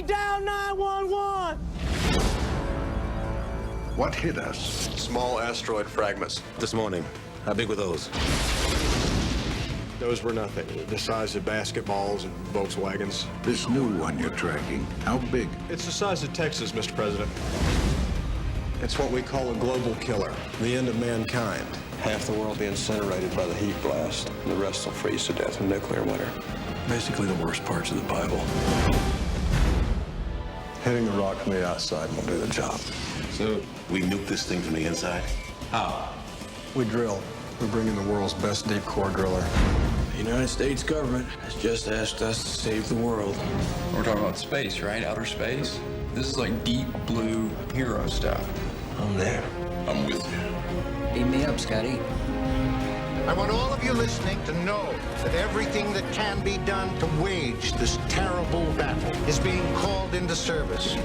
Down 911! What hit us? Small asteroid fragments. This morning. How big were those? Those were nothing. The size of basketballs and Volkswagens. This new one you're tracking, how big? It's the size of Texas, Mr. President. It's what we call a global killer, the end of mankind. Half the world will be incinerated by the heat blast, and the rest will freeze to death in nuclear winter. Basically the worst parts of the Bible. Hitting the rock from the outside will do the job. So, we nuke this thing from the inside? How? We drill. We're bringing the world's best deep core driller. The United States government has just asked us to save the world. We're talking about space, right? Outer space? This is like deep blue hero stuff. I'm there. I'm with you. Beam me up, Scotty. I want all of you listening to know that everything that can be done to wage this terrible battle is being called into service.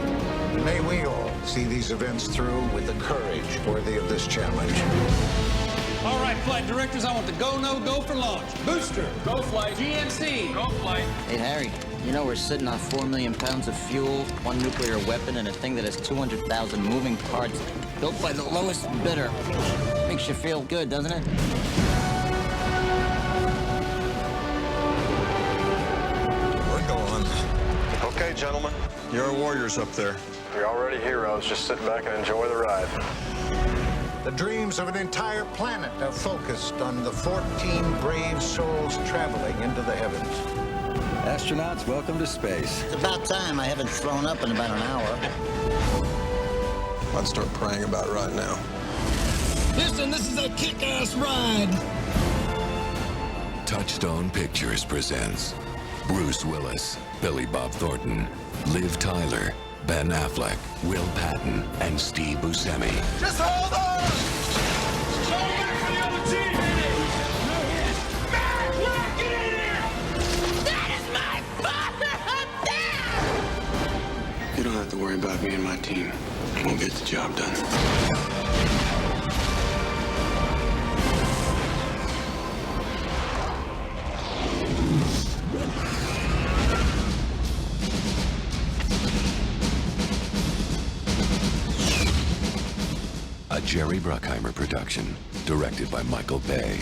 May we all see these events through with the courage worthy of this challenge. All right, flight directors, I want the go, no, go for launch. Booster, go flight. GNC, go flight. Hey, Harry, you know we're sitting on 4 million pounds of fuel, one nuclear weapon, and a thing that has 200,000 moving parts built by the lowest bidder. Makes you feel good, doesn't it? Okay, gentlemen. You're warriors up there. You're already heroes. Just sit back and enjoy the ride. The dreams of an entire planet are focused on the 14 brave souls traveling into the heavens. Astronauts, welcome to space. It's about time. I haven't thrown up in about an hour. I'd start praying about it right now. Listen, this is a kick-ass ride. Touchstone Pictures presents Bruce Willis, Billy Bob Thornton, Liv Tyler, Ben Affleck, Will Patton, and Steve Buscemi. Just hold on! Go back for the other team! Matt, get in here! That is my father up there! You don't have to worry about me and my team. We'll get the job done. A Jerry Bruckheimer production, directed by Michael Bay.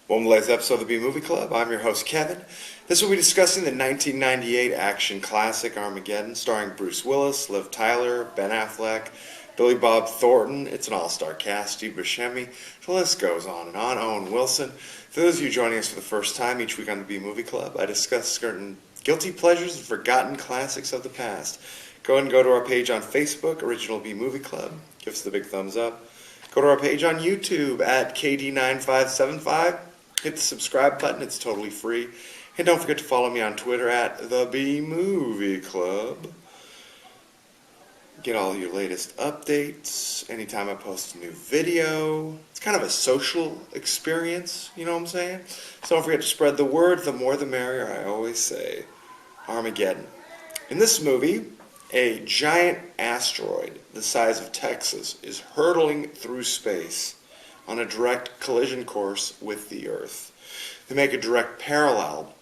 Welcome to today's episode of the B-Movie Club. I'm your host, Kevin. This will be discussing the 1998 action classic Armageddon, starring Bruce Willis, Liv Tyler, Ben Affleck, Billy Bob Thornton. It's an all-star cast, Steve Buscemi. The list goes on and on. Owen Wilson. For those of you joining us for the first time, each week on the B-Movie Club, I discuss certain guilty pleasures and forgotten classics of the past. Go ahead and go to our page on Facebook, Original B-Movie Club. Give us the big thumbs up. Go to our page on YouTube at KD9575. Hit the subscribe button. It's totally free. And don't forget to follow me on Twitter at the B-Movie Club. Get all your latest updates anytime I post a new video. It's kind of a social experience, you know what I'm saying? So don't forget to spread the word. The more the merrier, I always say. Armageddon. In this movie, a giant asteroid the size of Texas is hurtling through space on a direct collision course with the Earth. They make a direct parallel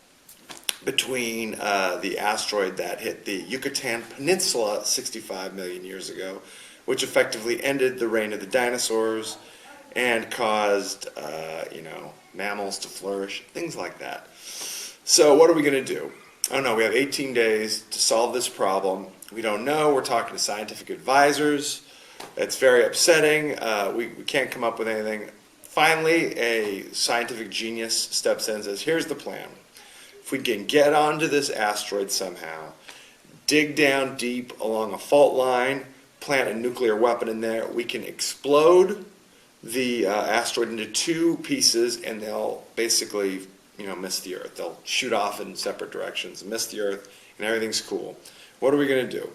between the asteroid that hit the Yucatan Peninsula 65 million years ago, which effectively ended the reign of the dinosaurs and caused, mammals to flourish, things like that. So what are we going to do? I don't know. We have 18 days to solve this problem. We don't know. We're talking to scientific advisors. It's very upsetting. We can't come up with anything. Finally, a scientific genius steps in and says, here's the plan. if we can get onto this asteroid somehow, dig down deep along a fault line, plant a nuclear weapon in there, we can explode the asteroid into two pieces, and they'll basically, miss the Earth. They'll shoot off in separate directions, miss the Earth, and everything's cool. What are we going to do?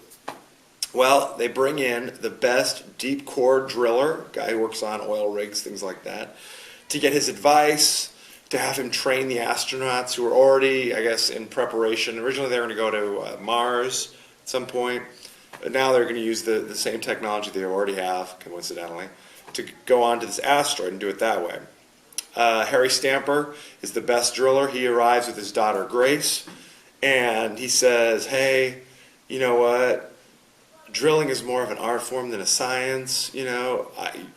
Well, they bring in the best deep core driller, guy who works on oil rigs, things like that, to get his advice, to have him train the astronauts who are already, I guess, in preparation. Originally, they were going to go to Mars at some point, but now they're going to use the same technology they already have, coincidentally, to go onto this asteroid and do it that way. Harry Stamper is the best driller. He arrives with his daughter Grace, and he says, hey, you know what? Drilling is more of an art form than a science. You're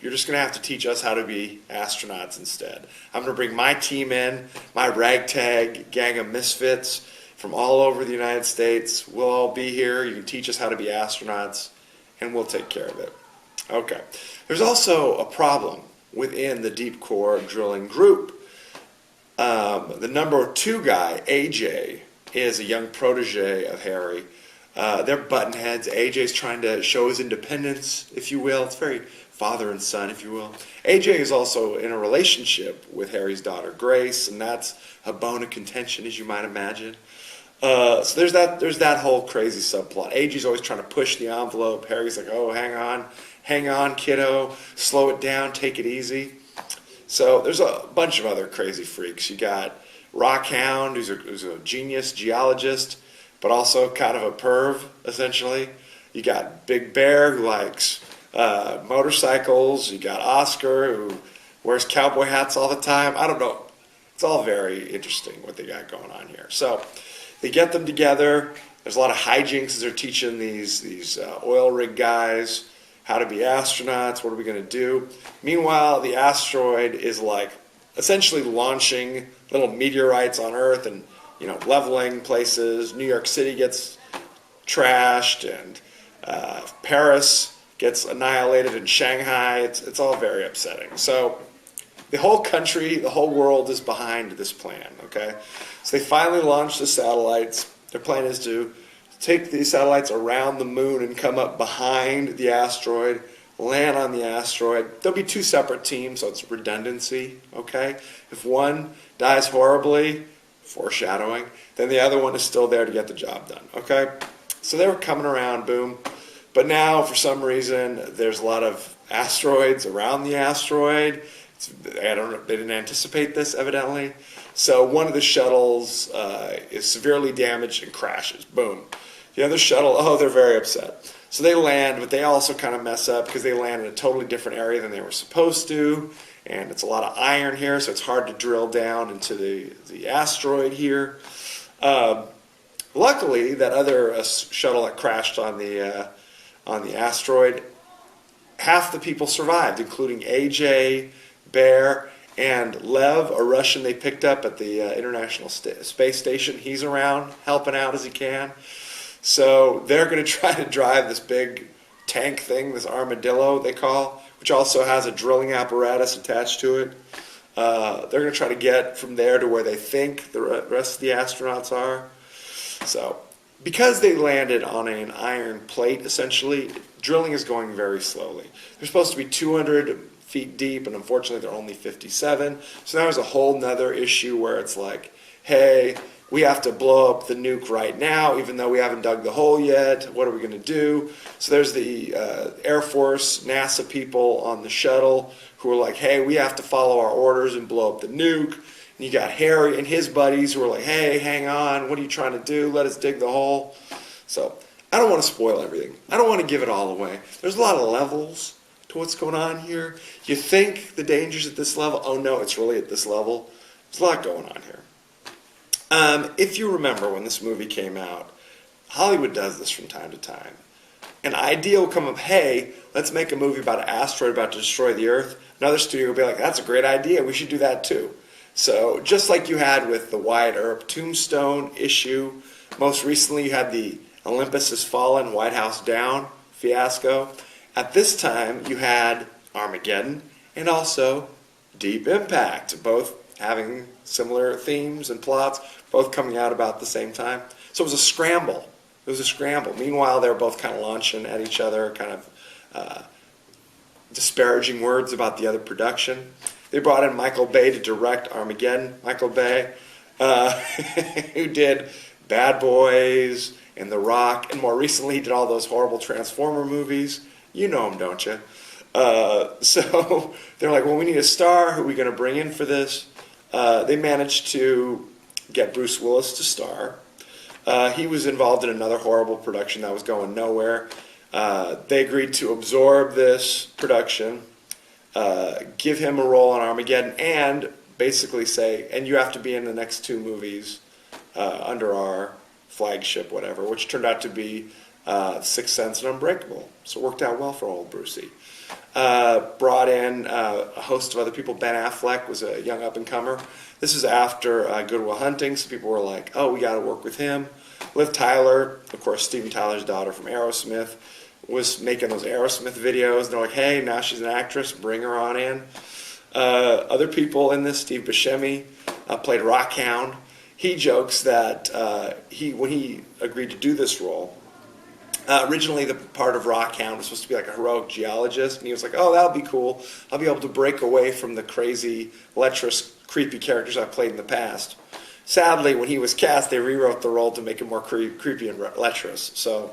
just going to have to teach us how to be astronauts instead. I'm going to bring my team in, my ragtag gang of misfits from all over the United States. We'll all be here. You can teach us how to be astronauts, and we'll take care of it. Okay. There's also a problem within the deep core drilling group. The number 2 guy, AJ, is a young protege of Harry. They're button heads. AJ's trying to show his independence, if you will. It's very father and son, if you will. AJ is also in a relationship with Harry's daughter, Grace, and that's a bone of contention, as you might imagine. So there's that whole crazy subplot. AJ's always trying to push the envelope. Harry's like, oh, hang on, kiddo. Slow it down, take it easy. So there's a bunch of other crazy freaks. You got Rockhound, who's a genius geologist, but also kind of a perv, essentially. You got Big Bear, who likes motorcycles. You got Oscar, who wears cowboy hats all the time. I don't know. It's all very interesting what they got going on here. So they get them together. There's a lot of hijinks as they're teaching these oil rig guys how to be astronauts. What are we going to do? Meanwhile, the asteroid is like essentially launching little meteorites on Earth and leveling places. New York City gets trashed, and Paris gets annihilated, and Shanghai. It's all very upsetting. So the whole country, the whole world is behind this plan, okay? So they finally launch the satellites. Their plan is to take these satellites around the moon and come up behind the asteroid, land on the asteroid. There'll be 2 separate teams, so it's redundancy, okay? If one dies horribly, foreshadowing, then the other one is still there to get the job done, okay? So they were coming around, boom. But now, for some reason, there's a lot of asteroids around the asteroid. They didn't anticipate this, evidently. So one of the shuttles is severely damaged and crashes, boom. The other shuttle, they're very upset. So they land, but they also kind of mess up because they land in a totally different area than they were supposed to. And it's a lot of iron here, so it's hard to drill down into the asteroid here. Luckily, that other shuttle that crashed on the asteroid, half the people survived, including AJ, Bear, and Lev, a Russian they picked up at the International Space Station. He's around, helping out as he can. So they're going to try to drive this big tank thing, this armadillo they call, which also has a drilling apparatus attached to it. They're going to try to get from there to where they think the rest of the astronauts are. So because they landed on an iron plate, essentially, drilling is going very slowly. They're supposed to be 200 feet deep, and unfortunately they're only 57. So now there's a whole nother issue where it's like, hey, we have to blow up the nuke right now, even though we haven't dug the hole yet. What are we going to do? So there's the Air Force, NASA people on the shuttle who are like, hey, we have to follow our orders and blow up the nuke. And you got Harry and his buddies who are like, hey, hang on, what are you trying to do? Let us dig the hole. So I don't want to spoil everything. I don't want to give it all away. There's a lot of levels to what's going on here. You think the danger's at this level. Oh, no, it's really at this level. There's a lot going on here. If you remember when this movie came out, Hollywood does this from time to time. An idea will come up, hey, let's make a movie about an asteroid about to destroy the Earth. Another studio will be like, that's a great idea, we should do that too. So just like you had with the Wyatt Earp Tombstone issue, most recently you had the Olympus Has Fallen, White House Down fiasco. At this time you had Armageddon and also Deep Impact, both having similar themes and plots, both coming out about the same time. So it was a scramble. It was a scramble. Meanwhile, they were both kind of launching at each other, kind of disparaging words about the other production. They brought in Michael Bay to direct Armageddon. Michael Bay, who did Bad Boys and The Rock, and more recently he did all those horrible Transformer movies. You know him, don't you? So they're like, well, we need a star. Who are we going to bring in for this? They managed to get Bruce Willis to star. He was involved in another horrible production that was going nowhere. They agreed to absorb this production, give him a role on Armageddon, and basically say, and you have to be in the next 2 movies under our flagship, whatever, which turned out to be Sixth Sense and Unbreakable. So it worked out well for old Brucey. Brought in a host of other people. Ben Affleck was a young up-and-comer. This is after Good Will Hunting, so people were like, oh, we got to work with him. Liv Tyler, of course, Steven Tyler's daughter from Aerosmith, was making those Aerosmith videos. They're like, hey, now she's an actress, bring her on in. Other people in this, Steve Buscemi played Rockhound. He jokes that when he agreed to do this role, originally the part of Rockhound was supposed to be like a heroic geologist, and he was like, oh, that'll be cool. I'll be able to break away from the crazy, lecherous, creepy characters I've played in the past. Sadly, when he was cast, they rewrote the role to make him more creepy and lecherous. So,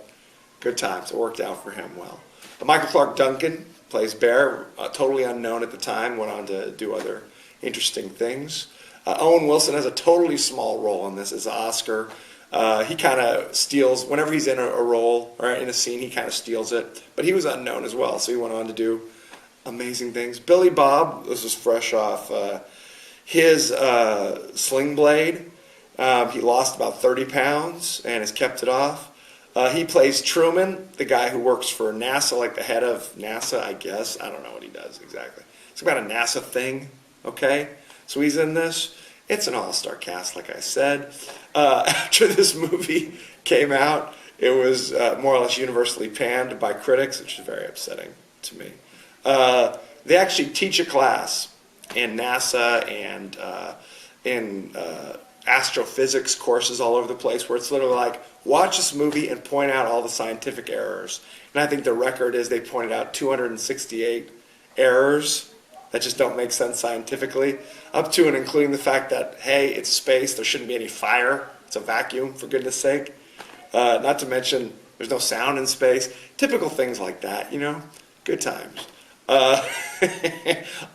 good times. It worked out for him well. Michael Clark Duncan plays Bear, totally unknown at the time, went on to do other interesting things. Owen Wilson has a totally small role in this as Oscar. He kind of steals, whenever he's in a role or in a scene, he kind of steals it. But he was unknown as well, so he went on to do amazing things. Billy Bob, this was fresh off his Sling Blade. He lost about 30 pounds and has kept it off. He plays Truman, the guy who works for NASA, like the head of NASA, I guess. I don't know what he does exactly. It's about a NASA thing, okay? So he's in this. It's an all-star cast, like I said. After this movie came out, it was more or less universally panned by critics, which is very upsetting to me. They actually teach a class in NASA and in astrophysics courses all over the place where it's literally like, watch this movie and point out all the scientific errors. And I think the record is they pointed out 268 errors that just don't make sense scientifically, up to and including the fact that, hey, it's space, there shouldn't be any fire, it's a vacuum, for goodness sake. Not to mention, there's no sound in space. Typical things like that, you know? Good times.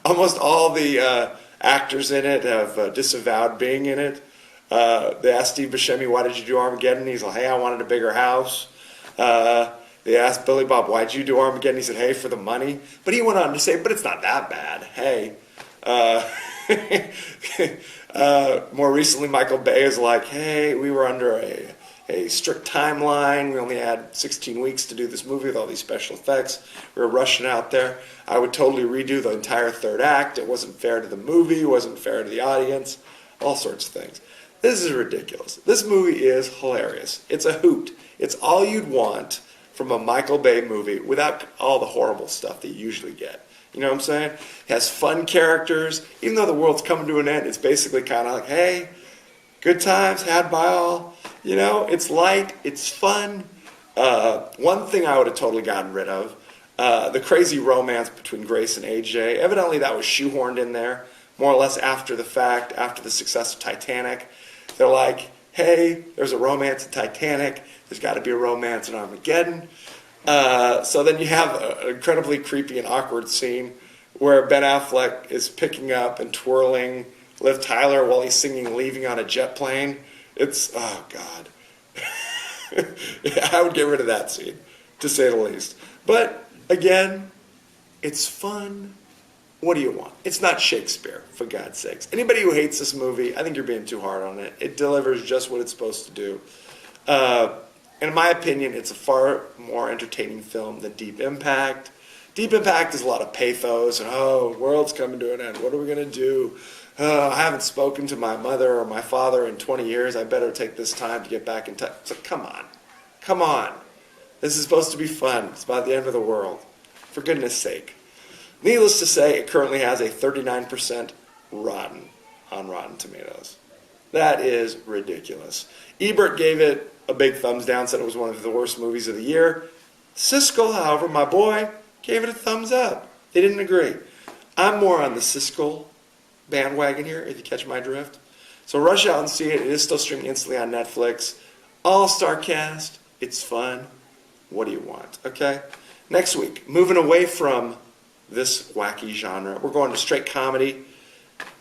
Almost all the actors in it have disavowed being in it. They asked Steve Buscemi, why did you do Armageddon? He's like, hey, I wanted a bigger house. They asked Billy Bob, why'd you do Armageddon? He said, hey, for the money. But he went on to say, but it's not that bad. Hey. More recently, Michael Bay is like, hey, we were under a strict timeline. We only had 16 weeks to do this movie with all these special effects. We were rushing out there. I would totally redo the entire third act. It wasn't fair to the movie. It wasn't fair to the audience. All sorts of things. This is ridiculous. This movie is hilarious. It's a hoot. It's all you'd want from a Michael Bay movie without all the horrible stuff that you usually get. You know what I'm saying? It has fun characters. Even though the world's coming to an end, it's basically kind of like, hey, good times had by all. You know, it's light, it's fun. One thing I would have totally gotten rid of, the crazy romance between Grace and AJ. Evidently that was shoehorned in there, more or less after the fact, after the success of Titanic. They're like, hey, there's a romance in Titanic. There's got to be a romance in Armageddon. So then you have an incredibly creepy and awkward scene where Ben Affleck is picking up and twirling Liv Tyler while he's singing Leaving on a Jet Plane. It's, oh, God. I would get rid of that scene, to say the least. But, again, it's fun. What do you want? It's not Shakespeare, for God's sakes. Anybody who hates this movie, I think you're being too hard on it. It delivers just what it's supposed to do. And in my opinion, it's a far more entertaining film than Deep Impact. Deep Impact is a lot of pathos, and oh, world's coming to an end. What are we going to do? I haven't spoken to my mother or my father in 20 years. I better take this time to get back in touch. So come on. Come on. This is supposed to be fun. It's about the end of the world. For goodness sake. Needless to say, it currently has a 39% rotten. on Rotten Tomatoes. That is ridiculous. Ebert gave it a big thumbs down, said it was one of the worst movies of the year. Siskel, however, my boy, gave it a thumbs up. They didn't agree. I'm more on the Siskel bandwagon here, if you catch my drift. So rush out and see it. It is still streaming instantly on Netflix. All-star cast. It's fun. What do you want? Okay? Next week, moving away from this wacky genre, we're going to straight comedy.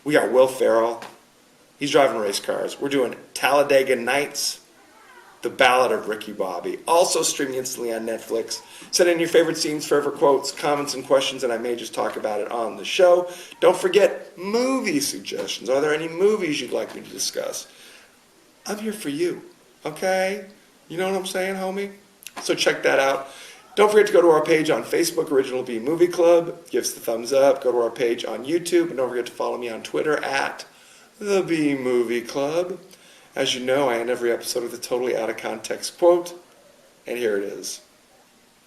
We got Will Ferrell. He's driving race cars. We're doing Talladega Nights, The Ballad of Ricky Bobby. Also streaming instantly on Netflix. Send in your favorite scenes, favorite quotes, comments, and questions, and I may just talk about it on the show. Don't forget movie suggestions. Are there any movies you'd like me to discuss? I'm here for you, okay? You know what I'm saying, homie? So check that out. Don't forget to go to our page on Facebook, Original B Movie Club. Give us the thumbs up. Go to our page on YouTube. And don't forget to follow me on Twitter at The B Movie Club. As you know, I end every episode with a totally out of context quote. And here it is.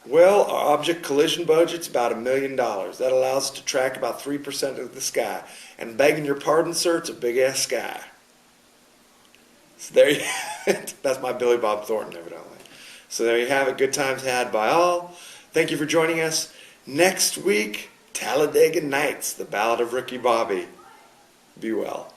Well, our object collision budget's about $1 million. That allows us to track about 3% of the sky. And begging your pardon, sir, it's a big-ass sky. So there you have it. That's my Billy Bob Thornton, evidently. So there you have it. Good times had by all. Thank you for joining us. Next week, Talladega Nights, The Ballad of Ricky Bobby. Be well.